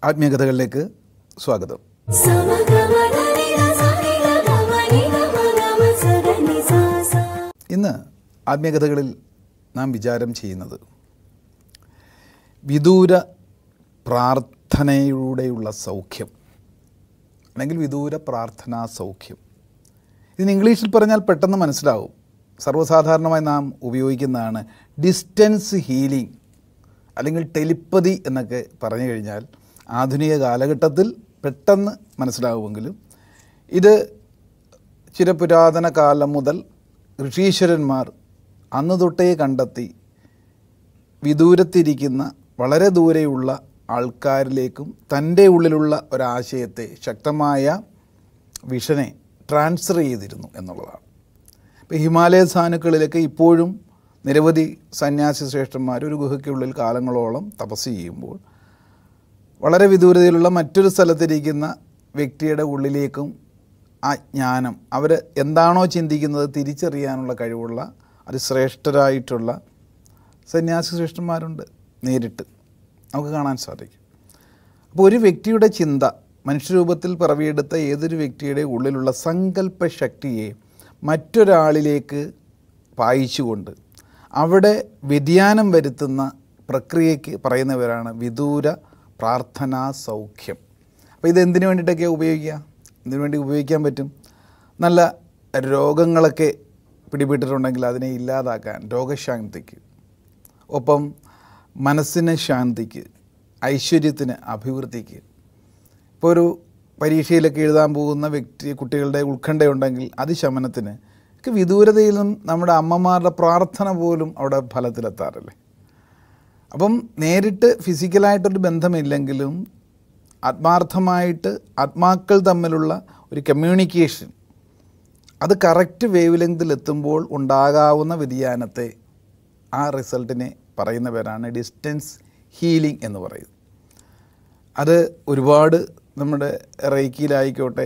ആത്മീയകഥകളിലേക്ക് സ്വാഗതം. ഇന്ന് ആത്മീയകഥകളിൽ നാം വിചാരം ചെയ്യുന്നത് വിദൂര പ്രാർത്ഥനയിലൂടെയുള്ള സൗഖ്യം, അല്ലെങ്കിൽ വിദൂര പ്രാർത്ഥനാ സൗഖ്യം. ഇതിന് ഇംഗ്ലീഷിൽ പറഞ്ഞാൽ പെട്ടെന്ന് മനസ്സിലാവും. സർവ്വസാധാരണമായി നാം ഉപയോഗിക്കുന്നതാണ് ഡിസ്റ്റൻസ് ഹീലിംഗ് അല്ലെങ്കിൽ ടെലിപ്പതി എന്നൊക്കെ പറഞ്ഞു കഴിഞ്ഞാൽ ആധുനിക കാലഘട്ടത്തിൽ പെട്ടെന്ന് മനസ്സിലാവുമെങ്കിലും ഇത് ചിരപുരാതന കാലം മുതൽ ഋഷീശ്വരന്മാർ അന്ന് തൊട്ടേ കണ്ടെത്തി വിദൂരത്തിരിക്കുന്ന വളരെ ദൂരെയുള്ള ആൾക്കാരിലേക്കും തൻ്റെ ഉള്ളിലുള്ള ഒരാശയത്തെ, ശക്തമായ വിഷനെ ട്രാൻസ്ഫർ ചെയ്തിരുന്നു എന്നുള്ളതാണ്. ഇപ്പോൾ ഹിമാലയ സാനുക്കളിലൊക്കെ ഇപ്പോഴും നിരവധി സന്യാസി ശ്രേഷ്ഠന്മാർ ഒരു ഗുഹയ്ക്കുള്ളിൽ കാലങ്ങളോളം തപസ് ചെയ്യുമ്പോൾ വളരെ വിദൂരതയിലുള്ള മറ്റൊരു സ്ഥലത്തിരിക്കുന്ന വ്യക്തിയുടെ ഉള്ളിലേക്കും ആ ജ്ഞാനം, അവർ എന്താണോ ചിന്തിക്കുന്നത് തിരിച്ചറിയാനുള്ള കഴിവുള്ള അതിശ്രേഷ്ഠരായിട്ടുള്ള സന്യാസി ശ്രേഷ്ഠന്മാരുണ്ട്. നേരിട്ട് നമുക്ക് കാണാൻ സാധിക്കും. അപ്പോൾ ഒരു വ്യക്തിയുടെ ചിന്ത മനുഷ്യരൂപത്തിൽ പിറവിയെടുത്ത ഏതൊരു വ്യക്തിയുടെ ഉള്ളിലുള്ള സങ്കല്പ ശക്തിയെ മറ്റൊരാളിലേക്ക് പായിച്ചുകൊണ്ട് അവിടെ വ്യതിയാനം വരുത്തുന്ന പ്രക്രിയയ്ക്ക് പറയുന്നവരാണ് വിദൂര പ്രാർത്ഥനാ സൗഖ്യം. അപ്പോൾ ഇതെന്തിനു വേണ്ടിയിട്ടൊക്കെ ഉപയോഗിക്കുക? ഇതിനു വേണ്ടി ഉപയോഗിക്കാൻ പറ്റും. നല്ല രോഗങ്ങളൊക്കെ പിടിപെട്ടിട്ടുണ്ടെങ്കിൽ അതിനെ ഇല്ലാതാക്കാൻ, രോഗശാന്തിക്ക്, ഒപ്പം മനസ്സിന് ശാന്തിക്ക്, ഐശ്വര്യത്തിന്, അഭിവൃദ്ധിക്ക്. ഇപ്പോൾ ഒരു പരീക്ഷയിലൊക്കെ എഴുതാൻ പോകുന്ന കുട്ടികളുടെ ഉത്കണ്ഠയുണ്ടെങ്കിൽ അത് ശമനത്തിന് ഒക്കെ വിദൂരതയിൽ നിന്നും നമ്മുടെ അമ്മമാരുടെ പ്രാർത്ഥന പോലും അവിടെ ഫലത്തിലെത്താറില്ലേ. അപ്പം നേരിട്ട് ഫിസിക്കലായിട്ടൊരു ബന്ധമില്ലെങ്കിലും ആത്മാർത്ഥമായിട്ട് ആത്മാക്കൾ തമ്മിലുള്ള ഒരു കമ്മ്യൂണിക്കേഷൻ, അത് കറക്റ്റ് വേവ് ലെങ്തിലെത്തുമ്പോൾ ഉണ്ടാകാവുന്ന വ്യതിയാനത്തെ, ആ റിസൾട്ടിനെ പറയുന്ന പേരാണ് ഡിസ്റ്റൻസ് ഹീലിംഗ് എന്ന് പറയുന്നത്. അത് ഒരുപാട് നമ്മുടെ റേക്കിയിലായിക്കോട്ടെ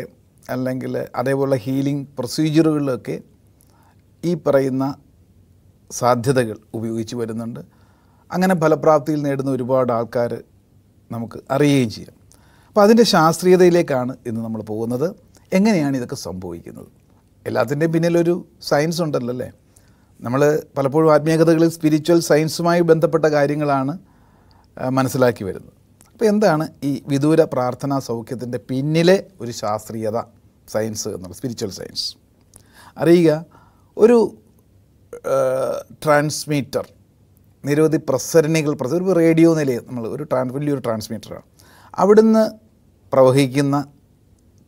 അല്ലെങ്കിൽ അതേപോലെ ഹീലിംഗ് പ്രൊസീജിയറുകളിലൊക്കെ ഈ പറയുന്ന സാധ്യതകൾ ഉപയോഗിച്ച് വരുന്നുണ്ട്. അങ്ങനെ ഫലപ്രാപ്തിയിൽ നേടുന്ന ഒരുപാട് ആൾക്കാർ നമുക്ക് അറിയുകയും ചെയ്യാം. അപ്പോൾ അതിൻ്റെ ശാസ്ത്രീയതയിലേക്കാണ് ഇന്ന് നമ്മൾ പോകുന്നത്. എങ്ങനെയാണ് ഇതൊക്കെ സംഭവിക്കുന്നത്? എല്ലാത്തിൻ്റെയും പിന്നിലൊരു സയൻസ് ഉണ്ടല്ലോ അല്ലേ. നമ്മൾ പലപ്പോഴും ആത്മീയകഥകളിൽ സ്പിരിച്വൽ സയൻസുമായി ബന്ധപ്പെട്ട കാര്യങ്ങളാണ് മനസ്സിലാക്കി വരുന്നത്. അപ്പോൾ എന്താണ് ഈ വിദൂര പ്രാർത്ഥനാ സൗഖ്യത്തിൻ്റെ പിന്നിലെ ഒരു ശാസ്ത്രീയത, സയൻസ് എന്നുള്ള സ്പിരിച്വൽ സയൻസ് അറിയുക? ഒരു ട്രാൻസ്മീറ്റർ, നിരവധി പ്രസരണികൾ, ഒരു റേഡിയോ നിലയം, നമ്മൾ വലിയൊരു ട്രാൻസ്മീറ്ററാണ്. അവിടുന്ന് പ്രവഹിക്കുന്ന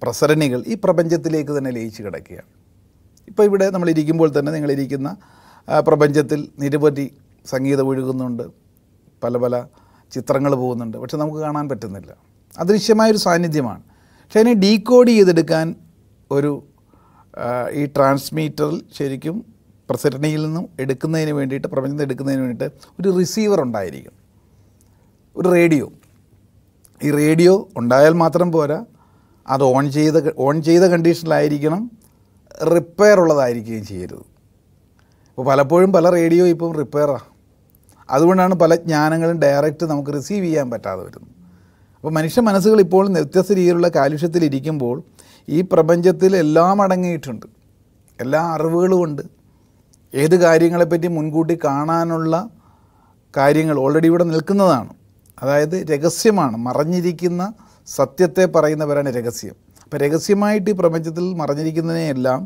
പ്രസരണികൾ ഈ പ്രപഞ്ചത്തിലേക്ക് തന്നെ ലയിച്ച് കിടക്കുകയാണ്. ഇപ്പോൾ ഇവിടെ നമ്മളിരിക്കുമ്പോൾ തന്നെ നിങ്ങളിരിക്കുന്ന പ്രപഞ്ചത്തിൽ നിരവധി സംഗീതം ഒഴുകുന്നുണ്ട്, പല പല ചിത്രങ്ങൾ പോകുന്നുണ്ട്, പക്ഷെ നമുക്ക് കാണാൻ പറ്റുന്നില്ല. അദൃശ്യമായൊരു സാന്നിധ്യമാണ്. പക്ഷേ അതിനെ ഡീകോഡ് ചെയ്തെടുക്കാൻ ഈ ട്രാൻസ്മീറ്ററിൽ ശരിക്കും പ്രസരണിയിൽ നിന്നും എടുക്കുന്നതിന് വേണ്ടിയിട്ട്, പ്രപഞ്ചത്തിൽ എടുക്കുന്നതിന് വേണ്ടിയിട്ട് ഒരു റിസീവർ ഉണ്ടായിരിക്കും, ഒരു റേഡിയോ. ഈ റേഡിയോ ഉണ്ടായാൽ മാത്രം പോരാ, അത് ഓൺ ചെയ്ത കണ്ടീഷനിലായിരിക്കണം, റിപ്പയർ ഉള്ളതായിരിക്കുകയും ചെയ്യരുത്. ഇപ്പോൾ പലപ്പോഴും പല റേഡിയോ ഇപ്പം റിപ്പയറാണ്. അതുകൊണ്ടാണ് പല ജ്ഞാനങ്ങളും ഡയറക്റ്റ് നമുക്ക് റിസീവ് ചെയ്യാൻ പറ്റാതെ വരുന്നത്. അപ്പോൾ മനുഷ്യ മനസ്സുകൾ ഇപ്പോൾ വ്യത്യസ്ത രീതിയിലുള്ള കാലുഷ്യത്തിലിരിക്കുമ്പോൾ ഈ പ്രപഞ്ചത്തിൽ എല്ലാം അടങ്ങിയിട്ടുണ്ട്, എല്ലാ അറിവുകളും ഉണ്ട്. ഏത് കാര്യങ്ങളെപ്പറ്റി മുൻകൂട്ടി കാണാനുള്ള കാര്യങ്ങൾ ഓൾറെഡി ഇവിടെ നിൽക്കുന്നതാണ്. അതായത് രഹസ്യമാണ്, മറഞ്ഞിരിക്കുന്ന സത്യത്തെ പറയുന്നവരാണ് രഹസ്യം. അപ്പോൾ രഹസ്യമായിട്ട് ഈ പ്രപഞ്ചത്തിൽ മറഞ്ഞിരിക്കുന്നതിനെയെല്ലാം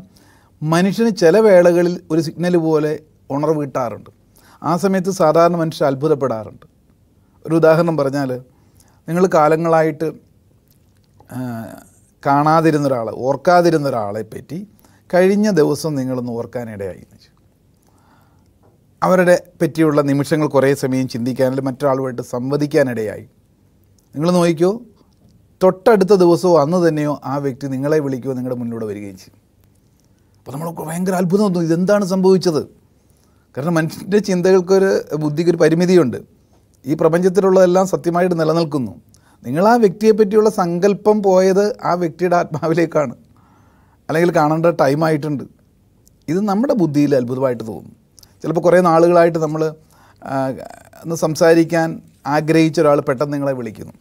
മനുഷ്യന് ചില വേളകളിൽ ഒരു സിഗ്നൽ പോലെ ഉണർവ് കിട്ടാറുണ്ട്. ആ സമയത്ത് സാധാരണ മനുഷ്യർ അത്ഭുതപ്പെടാറുണ്ട്. ഒരു ഉദാഹരണം പറഞ്ഞാൽ, നിങ്ങൾ കാലങ്ങളായിട്ട് കാണാതിരുന്ന ഒരാൾ, ഓർക്കാതിരുന്ന ഒരാളെ പറ്റി കഴിഞ്ഞ ദിവസം നിങ്ങളൊന്ന് ഓർക്കാനിടയായി. അവരുടെ പറ്റിയുള്ള നിമിഷങ്ങൾ കുറേ സമയം ചിന്തിക്കാനും മറ്റൊരാളുമായിട്ട് സംവദിക്കാനിടയായി. നിങ്ങൾ നോക്കിക്കോ, തൊട്ടടുത്ത ദിവസമോ അന്ന് തന്നെയോ ആ വ്യക്തി നിങ്ങളെ വിളിക്കുകയോ നിങ്ങളുടെ മുന്നിലൂടെ വരികയും ചെയ്യും. അപ്പോൾ നമ്മൾ ഭയങ്കര അത്ഭുതം തോന്നും, ഇതെന്താണ് സംഭവിച്ചത്? കാരണം മനുഷ്യൻ്റെ ചിന്തകൾക്കൊരു ബുദ്ധിക്കൊരു പരിമിതിയുണ്ട്. ഈ പ്രപഞ്ചത്തിലുള്ളതെല്ലാം സത്യമായിട്ട് നിലനിൽക്കുന്നു. നിങ്ങൾ ആ വ്യക്തിയെ പറ്റിയുള്ള സങ്കല്പം പോയത് ആ വ്യക്തിയുടെ ആത്മാവിലേക്കാണ്, അല്ലെങ്കിൽ കാണേണ്ട ടൈമായിട്ടുണ്ട്. ഇത് നമ്മുടെ ബുദ്ധിയിൽ അത്ഭുതമായിട്ട് തോന്നും. ചിലപ്പോൾ കുറേ നാളുകളായിട്ട് നമ്മൾ ഒന്ന് സംസാരിക്കാൻ ആഗ്രഹിച്ച ഒരാൾ പെട്ടെന്ന് നിങ്ങളെ വിളിക്കുന്നു.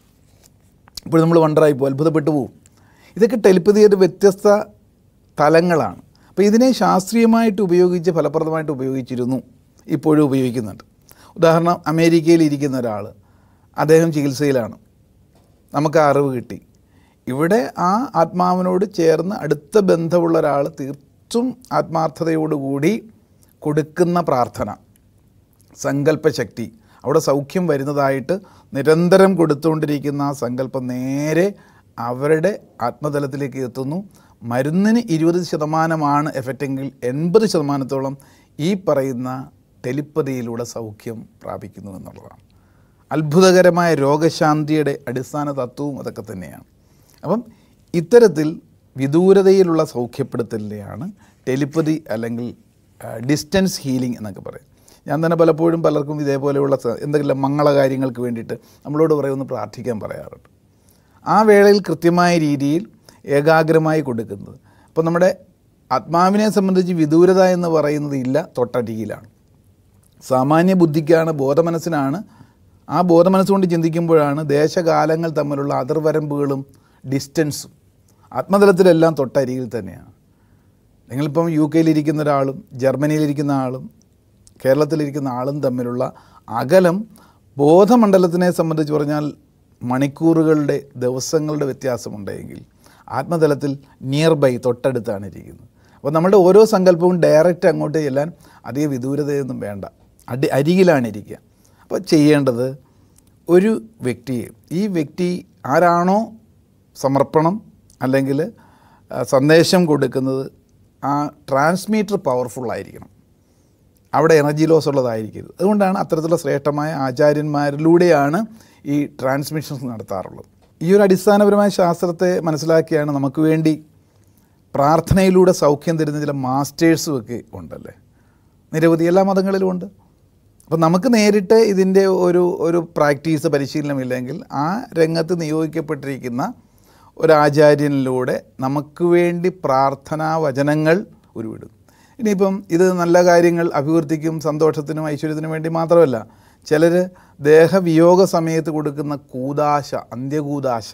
ഇപ്പോൾ നമ്മൾ വണ്ടറായി പോകും, അത്ഭുതപ്പെട്ടു പോകും. ഇതൊക്കെ ടെലിപ്പതിയുടെ വ്യത്യസ്ത തലങ്ങളാണ്. അപ്പോൾ ഇതിനെ ശാസ്ത്രീയമായിട്ട് ഉപയോഗിച്ച് ഫലപ്രദമായിട്ട് ഉപയോഗിച്ചിരുന്നു, ഇപ്പോഴും ഉപയോഗിക്കുന്നുണ്ട്. ഉദാഹരണം, അമേരിക്കയിൽ ഇരിക്കുന്ന ഒരാൾ, അദ്ദേഹം ചികിത്സയിലാണ്, നമുക്ക് ആ അറിവ് കിട്ടി. ഇവിടെ ആ ആത്മാവിനോട് ചേർന്ന് അടുത്ത ബന്ധമുള്ള ഒരാൾ തീർത്തും ആത്മാർത്ഥതയോടുകൂടി കൊടുക്കുന്ന പ്രാർത്ഥന, സങ്കല്പശക്തി, അവിടെ സൗഖ്യം വരുന്നതായിട്ട് നിരന്തരം കൊടുത്തുകൊണ്ടിരിക്കുന്ന ആ സങ്കല്പം നേരെ അവരുടെ ആത്മതലത്തിലേക്ക് എത്തുന്നു. മരുന്നിന് 20% എഫക്റ്റെങ്കിൽ 80% ഈ പറയുന്ന ടെലിപ്പതിയിലൂടെ സൗഖ്യം പ്രാപിക്കുന്നു എന്നുള്ളതാണ്. അത്ഭുതകരമായ രോഗശാന്തിയുടെ അടിസ്ഥാന തത്വവും അതൊക്കെ തന്നെയാണ്. അപ്പം ഇത്തരത്തിൽ വിദൂരതയിലുള്ള സൗഖ്യപ്പെടുത്തലിനെയാണ് ടെലിപ്പതി അല്ലെങ്കിൽ ഡിസ്റ്റൻസ് ഹീലിംഗ് എന്നൊക്കെ പറയും. ഞാൻ തന്നെ പലപ്പോഴും പലർക്കും ഇതേപോലെയുള്ള എന്തെങ്കിലും മംഗളകാര്യങ്ങൾക്ക് വേണ്ടിയിട്ട് നമ്മളോട് പറയുമെന്ന് പ്രാർത്ഥിക്കാൻ പറയാറുണ്ട്. ആ വേളയിൽ കൃത്യമായ രീതിയിൽ ഏകാഗ്രമായി കൊടുക്കുന്നത്. അപ്പോൾ നമ്മുടെ ആത്മാവിനെ സംബന്ധിച്ച് വിദൂരത എന്ന് പറയുന്നത് ഇല്ല, തൊട്ടരികിലാണ്. സാമാന്യ ബുദ്ധിക്കാണ്, ബോധമനസ്സിനാണ്. ആ ബോധമനസ്സുകൊണ്ട് ചിന്തിക്കുമ്പോഴാണ് ദേശകാലങ്ങൾ തമ്മിലുള്ള അതിർവരമ്പുകളും ഡിസ്റ്റൻസും ആത്മതലത്തിലെല്ലാം തൊട്ടരികിൽ തന്നെയാണ്. നിങ്ങളിപ്പം UK-യിലിരിക്കുന്ന ഒരാളും ജർമ്മനിയിലിരിക്കുന്ന ആളും കേരളത്തിലിരിക്കുന്ന ആളും തമ്മിലുള്ള അകലം ബോധമണ്ഡലത്തിനെ സംബന്ധിച്ച് പറഞ്ഞാൽ മണിക്കൂറുകളുടെ, ദിവസങ്ങളുടെ വ്യത്യാസമുണ്ടെങ്കിൽ ആത്മതലത്തിൽ നിയർ ബൈ, തൊട്ടടുത്താണ് ഇരിക്കുന്നത്. അപ്പോൾ നമ്മുടെ ഓരോ സങ്കല്പവും ഡയറക്റ്റ് അങ്ങോട്ട് ചെല്ലാൻ അധിക വിദൂരതയൊന്നും വേണ്ട, അരികിലാണ് ഇരിക്കുക. അപ്പോൾ ചെയ്യേണ്ടത്, ഒരു വ്യക്തിയെ, ഈ വ്യക്തി ആരാണോ സമർപ്പണം അല്ലെങ്കിൽ സന്ദേശം കൊടുക്കുന്നത്, ആ ട്രാൻസ്മീറ്റർ പവർഫുള്ളായിരിക്കണം, അവിടെ എനർജി ലോസ് ഉള്ളതായിരിക്കരുത്. അതുകൊണ്ടാണ് അത്തരത്തിലുള്ള ശ്രേഷ്ഠമായ ആചാര്യന്മാരിലൂടെയാണ് ഈ ട്രാൻസ്മിഷൻസ് നടത്താറുള്ളത്. ഈ ഒരു അടിസ്ഥാനപരമായ ശാസ്ത്രത്തെ മനസ്സിലാക്കിയാണ് നമുക്ക് വേണ്ടി പ്രാർത്ഥനയിലൂടെ സൗഖ്യം തരുന്ന ചില മാസ്റ്റേഴ്സും ഒക്കെ ഉണ്ടല്ലേ, നിരവധി, എല്ലാ മതങ്ങളിലും ഉണ്ട്. അപ്പോൾ നമുക്ക് നേരിട്ട് ഇതിൻ്റെ ഒരു പ്രാക്ടീസ്, പരിശീലനമില്ലെങ്കിൽ ആ രംഗത്ത് നിയോഗിക്കപ്പെട്ടിരിക്കുന്ന ഒരാചാര്യനിലൂടെ നമുക്ക് വേണ്ടി പ്രാർത്ഥനാ വചനങ്ങൾ ഉരുവിടും. ഇനിയിപ്പം ഇത് നല്ല കാര്യങ്ങൾ അഭിവൃദ്ധിക്കും സന്തോഷത്തിനും ഐശ്വര്യത്തിനും വേണ്ടി മാത്രമല്ല, ചിലർ ദേഹവിയോഗ സമയത്ത് കൊടുക്കുന്ന കൂദാശ, അന്ത്യകൂദാശ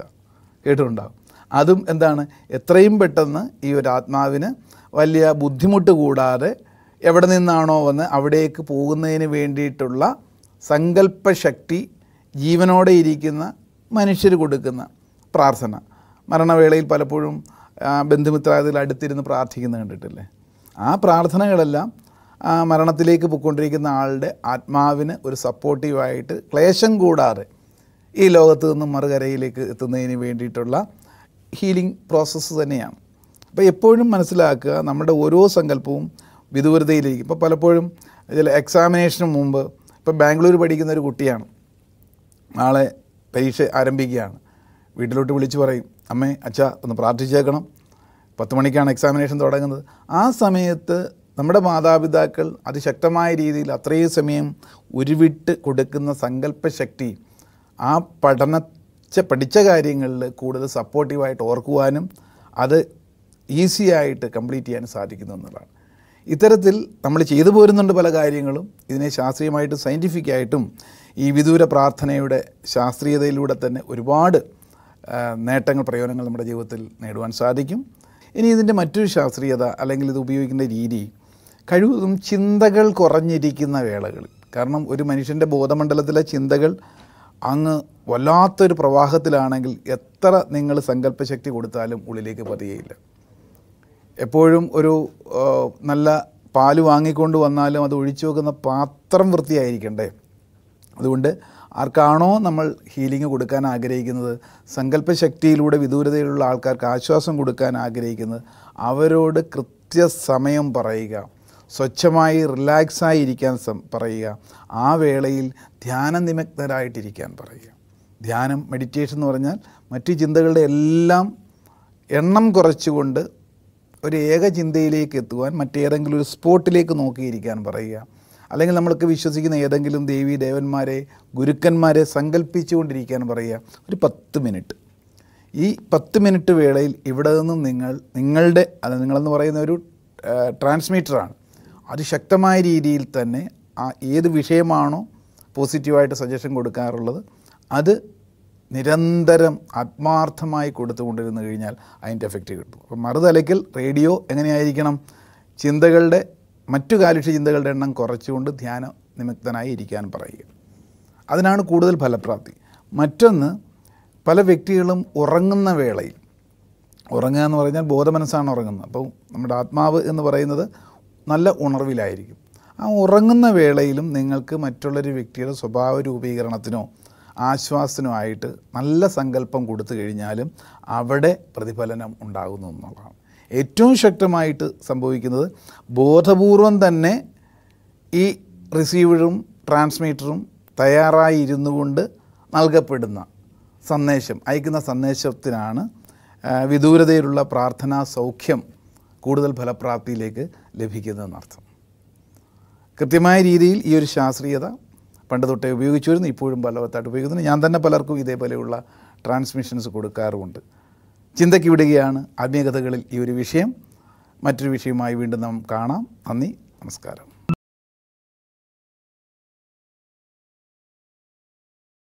കേട്ടിട്ടുണ്ടാകും. അതും എന്താണ്, എത്രയും പെട്ടെന്ന് ഈ ഒരു ആത്മാവിന് വലിയ ബുദ്ധിമുട്ട് കൂടാതെ എവിടെ നിന്നാണോ വന്ന് അവിടേക്ക് പോകുന്നതിന് വേണ്ടിയിട്ടുള്ള സങ്കല്പശക്തി ജീവനോടെ ഇരിക്കുന്ന മനുഷ്യർ കൊടുക്കുന്ന പ്രാർത്ഥന. മരണവേളയിൽ പലപ്പോഴും ബന്ധുമിത്രാദികൾ അടുത്തിരുന്ന് പ്രാർത്ഥിക്കുന്നത് കണ്ടിട്ടില്ലേ? ആ പ്രാർത്ഥനകളെല്ലാം മരണത്തിലേക്ക് പോയിക്കൊണ്ടിരിക്കുന്ന ആളുടെ ആത്മാവിന് ഒരു സപ്പോർട്ടീവായിട്ട് ക്ലേശം കൂടാതെ ഈ ലോകത്ത് നിന്നും മറുകരയിലേക്ക് എത്തുന്നതിന് വേണ്ടിയിട്ടുള്ള ഹീലിംഗ് പ്രോസസ്സ് തന്നെയാണ്. അപ്പോൾ എപ്പോഴും മനസ്സിലാക്കുക, നമ്മുടെ ഓരോ സങ്കല്പവും വിദൂരതയിലിരിക്കും. ഇപ്പോൾ പലപ്പോഴും ചില എക്സാമിനേഷന് മുമ്പ്, ഇപ്പോൾ ബാംഗ്ലൂർ പഠിക്കുന്ന ഒരു കുട്ടിയാണ്, നാളെ പരീക്ഷ ആരംഭിക്കുകയാണ്. വീട്ടിലോട്ട് വിളിച്ച് പറയും, അമ്മേ അച്ഛാ ഒന്ന് പ്രാർത്ഥിച്ചേക്കണം, 10 മണിക്കാണ് എക്സാമിനേഷൻ തുടങ്ങുന്നത്. ആ സമയത്ത് നമ്മുടെ മാതാപിതാക്കൾ അതിശക്തമായ രീതിയിൽ അത്രയും സമയം ഉരുവിട്ട് കൊടുക്കുന്ന സങ്കല്പശക്തി ആ പഠിച്ച കാര്യങ്ങളിൽ കൂടുതൽ സപ്പോർട്ടീവായിട്ട് ഓർക്കുവാനും അത് ഈസിയായിട്ട് കംപ്ലീറ്റ് ചെയ്യാൻ സാധിക്കുന്നു എന്നുള്ളതാണ്. ഇത്തരത്തിൽ നമ്മൾ ചെയ്തു പോരുന്നുണ്ട് പല കാര്യങ്ങളും. ഇതിനെ ശാസ്ത്രീയമായിട്ടും സയൻറ്റിഫിക്കായിട്ടും ഈ വിദൂര പ്രാർത്ഥനയുടെ ശാസ്ത്രീയതയിലൂടെ തന്നെ ഒരുപാട് നേട്ടങ്ങൾ, പ്രയോജനങ്ങൾ നമ്മുടെ ജീവിതത്തിൽ നേടുവാൻ സാധിക്കും. ഇനി ഇതിൻ്റെ മറ്റൊരു ശാസ്ത്രീയത അല്ലെങ്കിൽ ഇത് ഉപയോഗിക്കേണ്ട രീതി, കഴിവതും ചിന്തകൾ കുറഞ്ഞിരിക്കുന്ന വേളകളിൽ. കാരണം ഒരു മനുഷ്യൻ്റെ ബോധമണ്ഡലത്തിലെ ചിന്തകൾ അങ്ങ് വല്ലാത്തൊരു പ്രവാഹത്തിലാണെങ്കിൽ എത്ര നിങ്ങൾ സങ്കല്പശക്തി കൊടുത്താലും ഉള്ളിലേക്ക് പതിയയില്ല. എപ്പോഴും ഒരു നല്ല പാല് വാങ്ങിക്കൊണ്ട് വന്നാലും അത് ഒഴിച്ചു വെക്കുന്ന പാത്രം വൃത്തിയായിരിക്കണ്ടേ? അതുകൊണ്ട് ആർക്കാണോ നമ്മൾ ഹീലിംഗ് കൊടുക്കാൻ ആഗ്രഹിക്കുന്നത്, സങ്കല്പശക്തിയിലൂടെ വിദൂരതയിലുള്ള ആൾക്കാർക്ക് ആശ്വാസം കൊടുക്കാൻ ആഗ്രഹിക്കുന്നത്, അവരോട് കൃത്യസമയം പറയുക, സ്വച്ഛമായി റിലാക്സായി ഇരിക്കാൻ പറയുക, ആ വേളയിൽ ധ്യാനനിമഗ്നരായിട്ടിരിക്കാൻ പറയുക. ധ്യാനം, മെഡിറ്റേഷൻ എന്ന് പറഞ്ഞാൽ മറ്റു ചിന്തകളുടെ എല്ലാം എണ്ണം കുറച്ചുകൊണ്ട് ഒരു ഏകചിന്തയിലേക്ക് എത്തുവാൻ, മറ്റേതെങ്കിലും ഒരു സ്പോട്ടിലേക്ക് നോക്കിയിരിക്കാൻ പറയുക. അല്ലെങ്കിൽ നമ്മൾക്ക് വിശ്വസിക്കുന്ന ഏതെങ്കിലും ദേവീ ദേവന്മാരെ, ഗുരുക്കന്മാരെ സങ്കല്പിച്ചുകൊണ്ടിരിക്കാൻ പറയുക. ഒരു 10 മിനിറ്റ് ഈ 10 മിനിറ്റ് വേളയിൽ ഇവിടെ നിന്നും നിങ്ങളുടെ അത് നിങ്ങളെന്ന് പറയുന്ന ഒരു ട്രാൻസ്മിറ്ററാണ്, അതിശക്തമായ രീതിയിൽ തന്നെ ഏത് വിഷയമാണോ പോസിറ്റീവായിട്ട് സജഷൻ കൊടുക്കാറുള്ളത് അത് നിരന്തരം ആത്മാർത്ഥമായി കൊടുത്തുകൊണ്ടിരുന്നു കഴിഞ്ഞാൽ അതിൻ്റെ എഫക്റ്റ് കിട്ടും. അപ്പോൾ മറുതലയ്ക്കൽ റേഡിയോ എങ്ങനെയായിരിക്കണം? ചിന്തകളുടെ മറ്റു കാലുഷ്യ ചിന്തകളുടെ എണ്ണം കുറച്ചുകൊണ്ട് ധ്യാന നിമിത്തനായി ഇരിക്കാൻ പറയുക. അതിനാണ് കൂടുതൽ ഫലപ്രാപ്തി. മറ്റൊന്ന്, പല വ്യക്തികളും ഉറങ്ങുന്ന വേളയിൽ, ഉറങ്ങുക എന്ന് പറഞ്ഞാൽ ബോധമനസ്സാണ് ഉറങ്ങുന്നത്. അപ്പോൾ നമ്മുടെ ആത്മാവ് എന്ന് പറയുന്നത് നല്ല ഉണർവിലായിരിക്കും. ആ ഉറങ്ങുന്ന വേളയിലും നിങ്ങൾക്ക് മറ്റുള്ളൊരു വ്യക്തിയുടെ സ്വഭാവ രൂപീകരണത്തിനോ ആശ്വാസത്തിനോ ആയിട്ട് നല്ല സങ്കല്പം കൊടുത്തു കഴിഞ്ഞാലും അവിടെ പ്രതിഫലനം ഉണ്ടാകുന്നു എന്നുള്ളതാണ്. ഏറ്റവും ശക്തമായിട്ട് സംഭവിക്കുന്നത് ബോധപൂർവം തന്നെ ഈ റിസീവറും ട്രാൻസ്മിറ്ററും തയ്യാറായി ഇരുന്നു കൊണ്ട് നൽകപ്പെടുന്ന സന്ദേശം, അയക്കുന്ന സന്ദേശത്തിനാണ് വിദൂരതയിലുള്ള പ്രാർത്ഥനാ സൗഖ്യം കൂടുതൽ ഫലപ്രാപ്തിയിലേക്ക് ലഭിക്കുന്നതെന്നർത്ഥം. കൃത്യമായ രീതിയിൽ ഈ ഒരു ശാസ്ത്രീയത പണ്ട് തൊട്ടേ ഉപയോഗിച്ചു വരുന്നു, ഇപ്പോഴും ഫലവത്തായിട്ട് ഉപയോഗിക്കുന്നു. ഞാൻ തന്നെ പലർക്കും ഇതേപോലെയുള്ള ട്രാൻസ്മിഷൻസ് കൊടുക്കാറുമുണ്ട്. ചിന്തയ്ക്ക് വിടുകയാണ് ആത്മീയകഥകളിൽ ഈ ഒരു വിഷയം. മറ്റൊരു വിഷയമായി വീണ്ടും നാം കാണാം. നന്ദി, നമസ്കാരം.